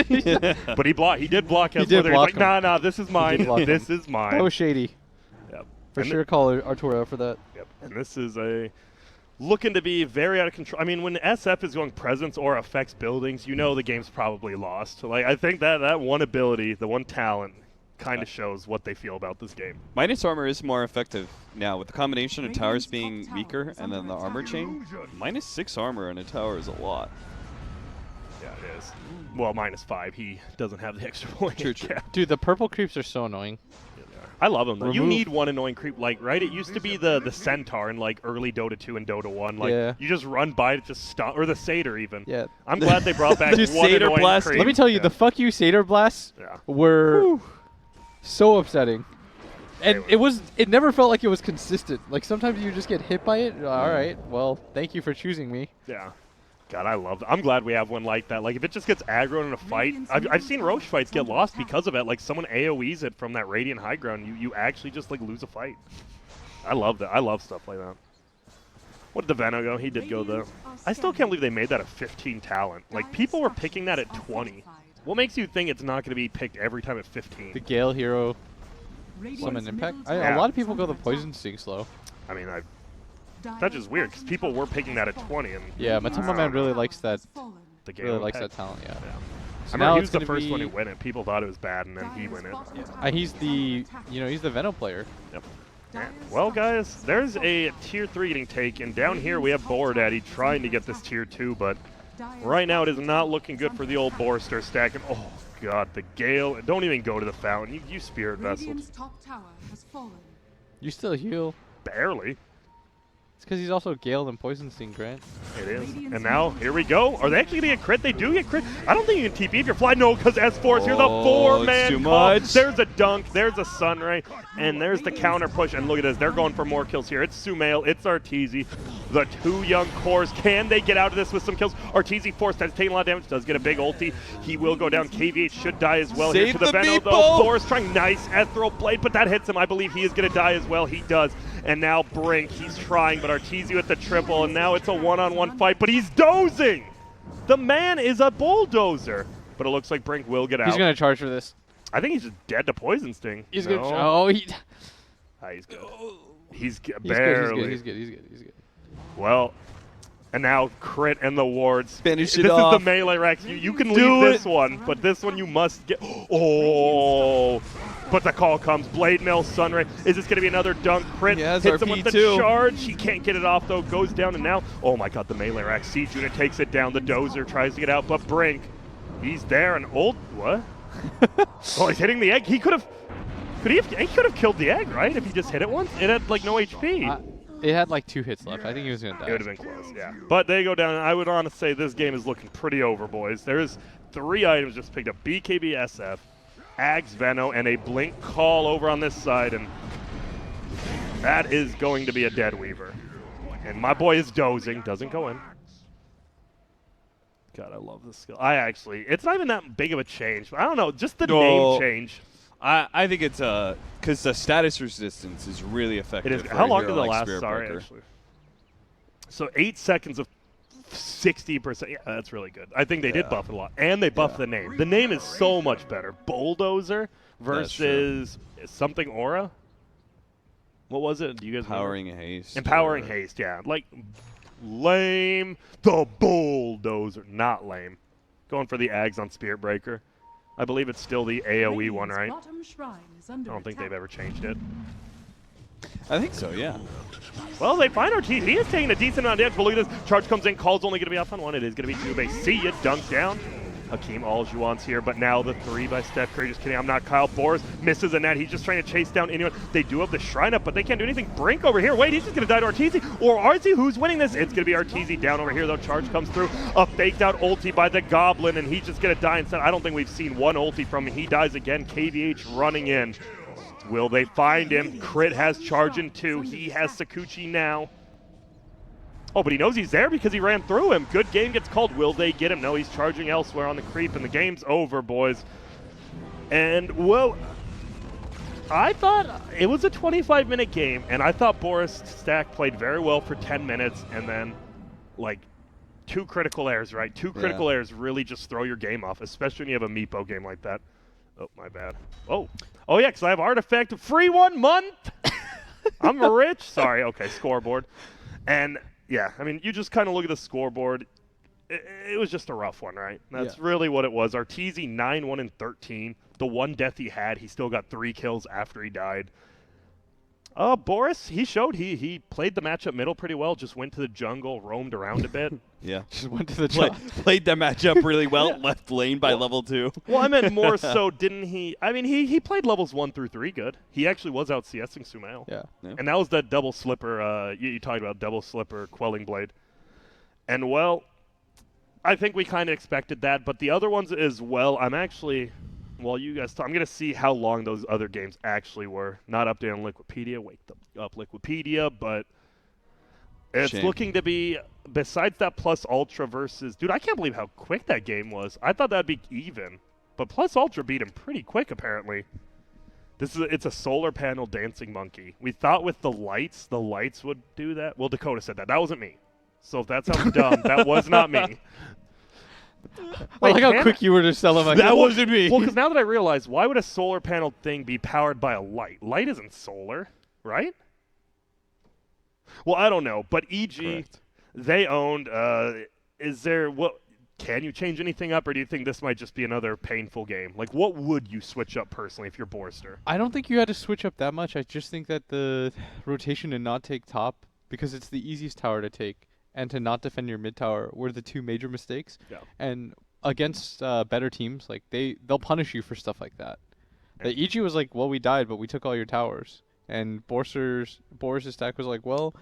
He's dead. But he blocked. He did block. He He did He's block like, him. nah, this is mine. block him. This is mine. That was shady. Yep. For And sure, call Arturo for that. Yep. And this is a looking to be very out of control. I mean, when SF is going presence or affects buildings, you know the game's probably lost. Like I think that one ability, the one talent, kind of shows what they feel about this game. Minus armor is more effective now with the combination of towers being weaker and then the armor chain. Minus 6 armor on a tower is a lot. Yeah, it is. Well, -5. He doesn't have the extra point. True, true. Yeah. Dude, the purple creeps are so annoying. I love them though. You Remove- need one annoying creep, like right? It used to be the Centaur in like early Dota 2 and Dota 1. Like Yeah. you just run by it, just stop, or the Satyr even. Yeah. I'm glad they brought back Just one Satyr annoying blast. creep. Let me tell you, Yeah. the fuck you Satyr blasts Yeah. were so upsetting. And They were. it never felt like it was consistent. Like sometimes you just get hit by it. All right, well, thank you for choosing me. Yeah. God, I love. I'm glad we have one like that. Like if it just gets aggroed in a fight, I've seen Roche fights get lost because of it. Like someone AOE's it from that Radiant high ground, you actually just like lose a fight. I love that. I love stuff like that. What did the Veno go? He did go though. I still can't believe they made that a 15 talent. Like people were picking that at 20. What makes you think it's not going to be picked every time at 15? The Gale hero Radiant's summon impact. middle Yeah. A lot of people tower go the is under poison attack. sting slow. I mean, that's just weird because people were picking that at 20 and Yeah, Matoma Man really likes that. the game Really likes impact. that talent. Yeah. Yeah. So I now remember he it's was the gonna first one be- to win it. People thought it was bad, and then he win it. He's the he's the Venom player. Yep. Yeah. Well, guys, there's a tier 3 getting taken. Down here we have Boardaddy trying to get this tier 2, but right now it is not looking good for the old Borster stacking. Oh God, the Gale! Don't even go to the fountain. You Spirit Vessels. Radiant's top tower has fallen. You still heal. Barely. It's because he's also Gale and Poison Sting, Grant. It is. And now, here we go. Are they actually going to get crit? They do get crit. I don't think you can TP if you're fly. No, because S4 is here. The Oh, four-man it's too call. much. There's a dunk. There's a Sunray. And there's the counter push. And look at this. They're going for more kills here. It's Sumail. It's Arteezy. The two young cores. Can they get out of this with some kills? Arteezy forced. That's taking a lot of damage. Does get a big ulti. He will go down. KVH should die as well. Save here to the the Veno, people. though. Force trying nice ethereal blade, but that hits him. I believe he is going to die as well. He does. And now Brink. He's trying, but Arteezy with the triple. And now it's a one-on-one fight, but he's dozing. The man is a bulldozer. But it looks like Brink will get out. He's gonna charge for this. I think he's just dead to Poison Sting. He's No? gonna. Oh, He's good. He's He's barely. good. He's good. He's good. He's good. Well, and now crit and the wards. Finish it This off. is the melee Rex. You can Do leave it. this one, but this one you must get. Oh, but the call comes. Blade Mill, Sunray. Is this going to be another dunk? Crit He has hits him with the RP2. charge. He can't get it off though. Goes down and now. Oh my God, the melee Rex. Siege unit takes it down. The Dozer tries to get out, but Brink, he's there. And old what? Oh, he's hitting the egg. He could have. He could have killed the egg, right? If he just hit it once. It had like no HP. It had like 2 hits left. I think he was gonna die. It would have been close, yeah. But they go down. I would honestly say this game is looking pretty over, boys. There's 3 items just picked up. BKB SF, Ags Veno, and a Blink Call over on this side. And that is going to be a Dead Weaver. And my boy is dozing. Doesn't go in. God, I love this skill. It's not even that big of a change. But I don't know. Just the No. name change. I think it's because the status resistance is really effective. It is. for How a long hero did it like last? Spirit Sorry, Breaker. actually. So 8 seconds of 60%. Yeah, that's really good. I think they did Yeah. buff it a lot, and they buffed the name. The name is so much better. Bulldozer versus something Aura. What was it? Do you guys remember? Empowering haste. Empowering or- haste. Yeah, like lame. The Bulldozer, not lame. Going for the Ags on Spirit Breaker. I believe it's still the AOE one, Radiant's right? bottom shrine is I under don't think attack. they've ever changed it. I think so. Yeah. Well, they find Ortiz. He is taking a decent amount of damage, but look at this. Charge comes in. Call's only going to be off on one. It is going to be Jube. See ya. Dunk down. Hakeem Olajuwon's here, but now the 3 by Steph Curry. Just kidding, I'm not. Kyle Boris misses a net. He's just trying to chase down anyone. They do have the shrine up, but they can't do anything. Brink over here. Wait, he's just going to die to Arteezy. Or Arteezy, who's winning this? It's going to be Arteezy down over here, though. Charge comes through. A faked out ulti by the Goblin, and he's just going to die instead. I don't think we've seen one ulti from him. He dies again. KVH running in. Will they find him? Crit has charge in 2. He has Sakuchi now. Oh, but he knows he's there because he ran through him. Good game gets called. Will they get him? No, he's charging elsewhere on the creep, and the game's over, boys. And, well, I thought it was a 25-minute game, and I thought Boris Stack played very well for 10 minutes, and then, like, 2 critical errors, right? 2 critical errors really just throw your game off, especially when you have a Meepo game like that. Oh, my bad. Oh, yeah, because I have Artifact. Free 1 month! I'm rich. Sorry, okay, scoreboard. And... yeah, I mean, you just kind of look at the scoreboard. It was just a rough one, right? That's really what it was. Arteezy 9-1 and 13. The 1 death he had, he still got 3 kills after he died. Boris, he showed he played the matchup middle pretty well. Just went to the jungle, roamed around a bit. Yeah, Just went to the jungle. Played that matchup really well. Left lane by level 2. Well, I meant more so, didn't he? I mean, he played levels 1 through 3 good. He actually was out CSing Sumail. Yeah. And that was that double slipper, you talked about double slipper, Quelling Blade. And, well, I think we kind of expected that. But the other ones as well, I'm actually, well, you guys, I'm going to see how long those other games actually were. Not updated on Liquipedia. Wake up, Liquipedia. But it's looking to be, besides that Plus Ultra versus, dude, I can't believe how quick that game was. I thought that'd be even. But Plus Ultra beat him pretty quick, apparently. It's a solar panel dancing monkey. We thought with the lights would do that. Well, Dakota said that. That wasn't me. So if that sounds dumb, that was not me. I like how quick you were to sell him. That wasn't me. Well, because now that I realize, why would a solar panel thing be powered by a light? Light isn't solar, right? Well, I don't know. But EG, Correct. they owned. Is there what? Can you change anything up, or do you think this might just be another painful game? Like, what would you switch up personally if you're Borster? I don't think you had to switch up that much. I just think that the rotation to not take top, because it's the easiest tower to take, and to not defend your mid tower were the 2 major mistakes. Yeah. And against better teams, like they'll punish you for stuff like that. The EG was like, well, we died, but we took all your towers. And Boris' stack was like, well,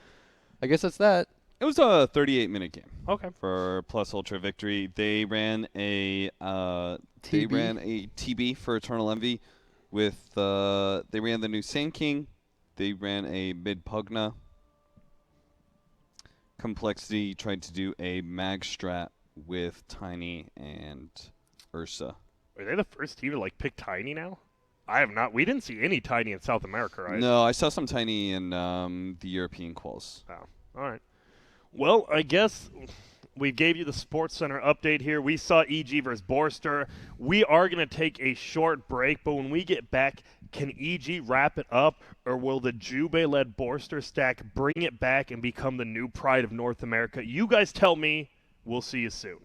I guess that's that. It was a 38-minute game. Okay. For Plus Ultra victory, they ran a TB for Eternal Envy with they ran the new Sand King, they ran a mid Pugna. Complexity tried to do a mag strat with Tiny and Ursa. Are they the first team to like pick Tiny now? I have not. We didn't see any Tiny in South America, right? No, I saw some Tiny in the European quals. Oh, all right. Well, I guess we gave you the Sports Center update here. We saw EG versus Borster. We are going to take a short break, but when we get back, can EG wrap it up, or will the Jubei-led Borster stack bring it back and become the new pride of North America? You guys tell me. We'll see you soon.